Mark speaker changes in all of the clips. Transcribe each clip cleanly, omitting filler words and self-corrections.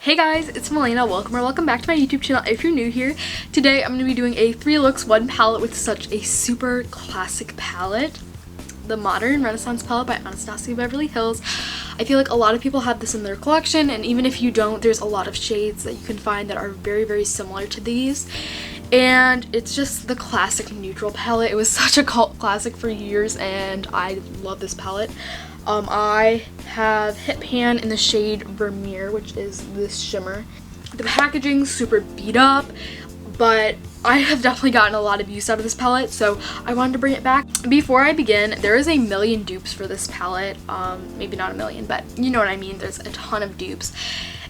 Speaker 1: Hey guys, it's Melena. Welcome back to my YouTube channel if you're new here. Today I'm going to be doing a 3 looks 1 palette with such a super classic palette. The Modern Renaissance palette by Anastasia Beverly Hills. I feel like a lot of people have this in their collection, and even if you don't, there's a lot of shades that you can find that are very similar to these. And it's just the classic neutral palette. It was such a cult classic for years and I love this palette. I have Hit Pan in the shade Vermeer, which is this shimmer. The packaging's super beat up, but I have definitely gotten a lot of use out of this palette, so I wanted to bring it back. Before I begin, there is a million dupes for this palette. Maybe not a million, but you know what I mean. There's a ton of dupes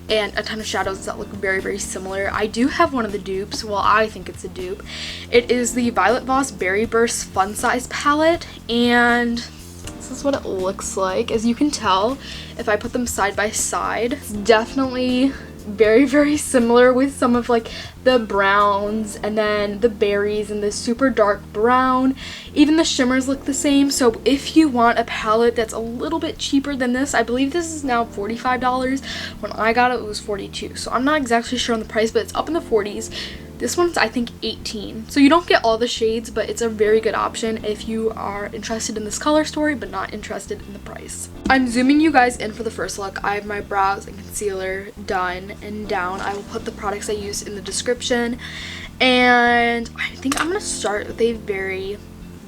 Speaker 1: and a ton of shadows that look very similar. I do have one of the dupes. Well, I think it's a dupe. It is the Violet Voss Berry Burst Fun Size palette, and this is what it looks like. As you can tell, if I put them side by side, it's definitely very similar with some of like the browns and then the berries and the super dark brown. Even the shimmers look the same. So if you want a palette that's a little bit cheaper than this, I believe this is now $45. When I got it, it was $42. So I'm not exactly sure on the price, but it's up in the 40s. This one's, I think, $18. So you don't get all the shades, but it's a very good option if you are interested in this color story but not interested in the price. I'm zooming you guys in for the first look. I have my brows and concealer done and down. I will put the products I used in the description. And I think I'm going to start with a very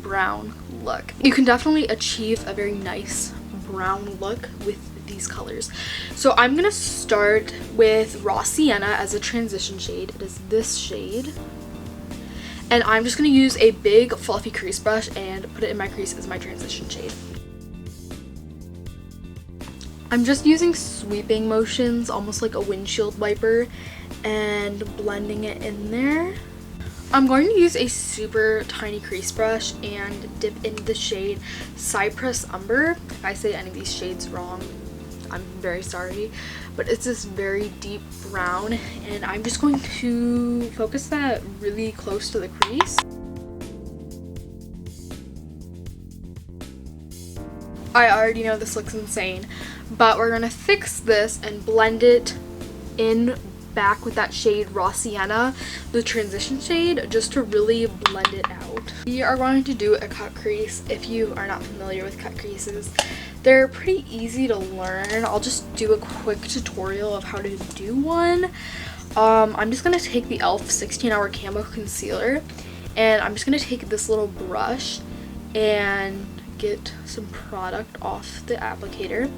Speaker 1: brown look. You can definitely achieve a very nice brown look with these colors. So I'm gonna start with Raw Sienna as a transition shade. It is this shade, and I'm just gonna use a big fluffy crease brush and put it in my crease as my transition shade. I'm just using sweeping motions, almost like a windshield wiper, and blending it in there. I'm going to use a super tiny crease brush and dip into the shade Cypress Umber. If I say any of these shades wrong, I'm very sorry, but it's this very deep brown, and I'm just going to focus that really close to the crease. I already know this looks insane, but we're gonna fix this and blend it in back with that shade Raw Sienna, the transition shade, just to really blend it out. We are going to do a cut crease. If you are not familiar with cut creases, they're pretty easy to learn. I'll just do a quick tutorial of how to do one. I'm just going to take the e.l.f. 16-Hour Camo Concealer, and I'm just going to take this little brush and get some product off the applicator.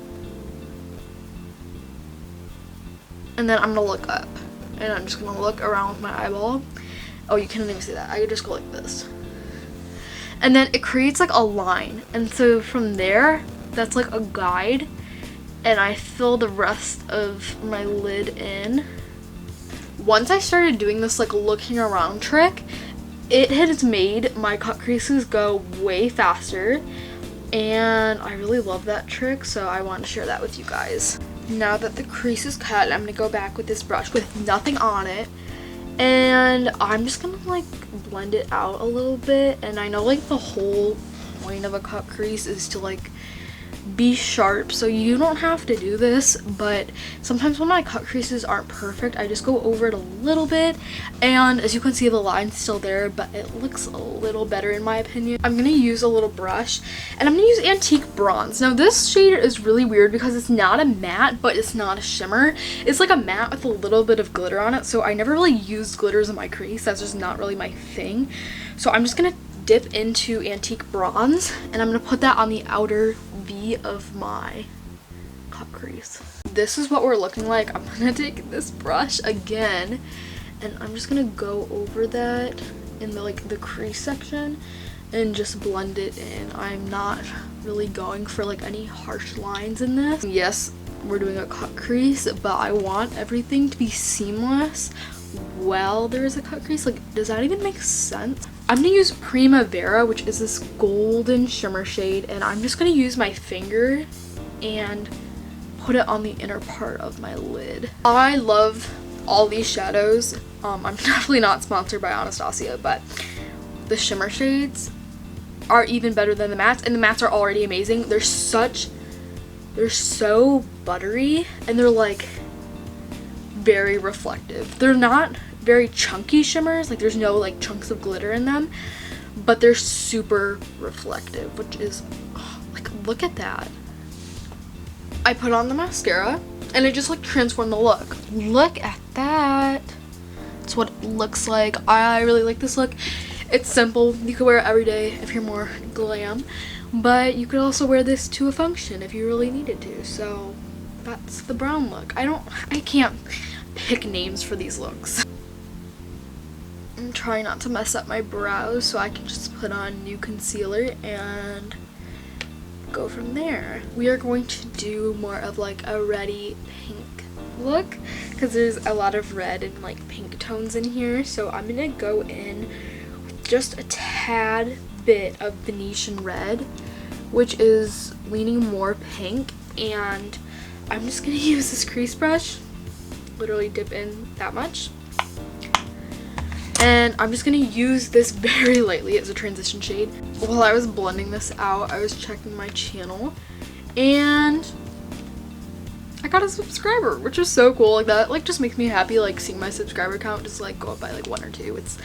Speaker 1: And then I'm going to look up, and I'm just going to look around with my eyeball. Oh, you can't even see that. I could just go like this. And then it creates like a line, and so from there, that's like a guide, and I fill the rest of my lid in. Once I started doing this like looking around trick, it has made my cut creases go way faster, and I really love that trick, so I want to share that with you guys. Now that the crease is cut, I'm going to go back with this brush with nothing on it, and I'm just going to like blend it out a little bit. And I know like the whole point of a cut crease is to like be sharp, so you don't have to do this, but sometimes when my cut creases aren't perfect, I just go over it a little bit, and as you can see, the line's still there, but it looks a little better in my opinion. I'm gonna use a little brush, and I'm gonna use Antique Bronze. Now this shade is really weird because it's not a matte, but it's not a shimmer. It's like a matte with a little bit of glitter on it, so I never really used glitters in my crease. That's just not really my thing. So I'm just gonna dip into Antique Bronze, and I'm gonna put that on the outer V of my cut crease. This is what we're looking like. I'm gonna take this brush again, and I'm just gonna go over that in the crease section and just blend it in. I'm not really going for like any harsh lines in this. Yes, we're doing a cut crease, but I want everything to be seamless while there is a cut crease. Like, does that even make sense? I'm gonna use Primavera, which is this golden shimmer shade, and I'm just gonna use my finger and put it on the inner part of my lid. I love all these shadows. I'm definitely not sponsored by Anastasia, but the shimmer shades are even better than the mattes, and the mattes are already amazing. They're so buttery, and they're like very reflective. They're not very chunky shimmers, like there's no like chunks of glitter in them, but they're super reflective, which is, oh, like, look at that. I put on the mascara and it just like transformed the look. Look at that. That's what it looks like. I really like this look. It's simple. You could wear it every day if you're more glam, but you could also wear this to a function if you really needed to. So that's the brown look. I can't pick names for these looks. I'm trying not to mess up my brows, so I can just put on new concealer and go from there. We are going to do more of like a reddy pink look because there's a lot of red and like pink tones in here, so I'm gonna go in with just a tad bit of Venetian red, which is leaning more pink, and I'm just gonna use this crease brush, literally dip in that much, and I'm just gonna use this very lightly as a transition shade. While I was blending this out, I was checking my channel and I got a subscriber, which is so cool. Like, that like just makes me happy, like seeing my subscriber count just like go up by like 1 or 2. It's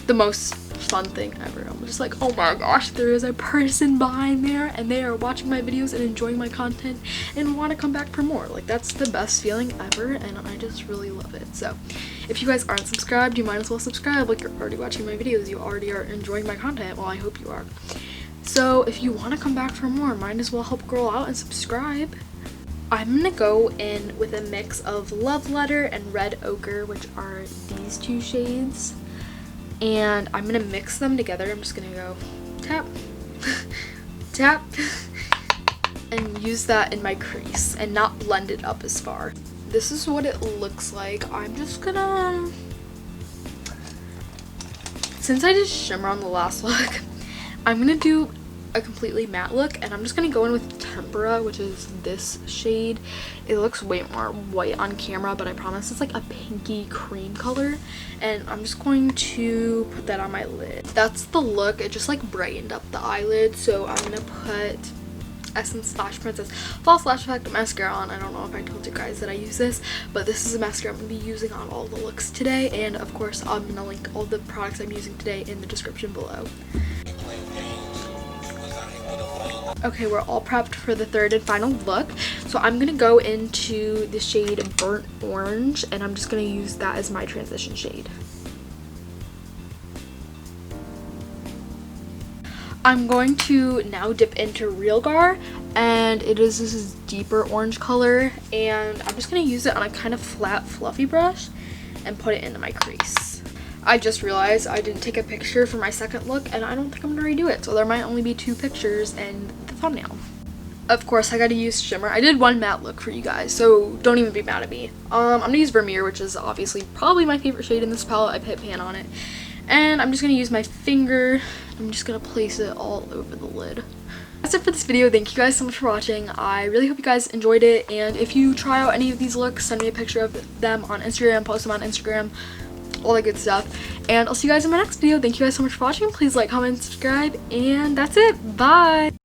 Speaker 1: the most fun thing ever. I'm just like, oh my gosh, there is a person behind there and they are watching my videos and enjoying my content and want to come back for more. Like, that's the best feeling ever, and I just really love it. So if you guys aren't subscribed, you might as well subscribe. Like, you're already watching my videos, you already are enjoying my content. Well, I hope you are. So if you want to come back for more, might as well help girl out and subscribe. I'm gonna go in with a mix of Love Letter and Red Ochre, which are these 2 shades, and I'm gonna mix them together. I'm just gonna go tap, tap, and use that in my crease and not blend it up as far. This is what it looks like. I'm just gonna, since I did shimmer on the last look, I'm gonna do a completely matte look, and I'm just gonna go in with Tempera, which is this shade. It looks way more white on camera, but I promise it's like a pinky cream color, and I'm just going to put that on my lid. That's the look. It just like brightened up the eyelid, so I'm gonna put Essence Slash Princess False Lash Effect mascara on. I don't know if I told you guys that I use this, but this is a mascara I'm going to be using on all the looks today, and of course I'm going to link all the products I'm using today in the description below. Okay, we're all prepped for the third and final look, so I'm going to go into the shade Burnt Orange, and I'm just going to use that as my transition shade. I'm going to now dip into Real Gar, and it is this deeper orange color, and I'm just going to use it on a kind of flat fluffy brush and put it into my crease. I just realized I didn't take a picture for my second look, and I don't think I'm going to redo it, so there might only be 2 pictures and the thumbnail. Of course, I got to use shimmer. I did one matte look for you guys, so don't even be mad at me. I'm going to use Vermeer, which is obviously probably my favorite shade in this palette. I hit pan on it. And I'm just going to use my finger. I'm just going to place it all over the lid. That's it for this video. Thank you guys so much for watching. I really hope you guys enjoyed it. And if you try out any of these looks, send me a picture of them on Instagram, post them on Instagram, all that good stuff. And I'll see you guys in my next video. Thank you guys so much for watching. Please like, comment, subscribe. And that's it. Bye.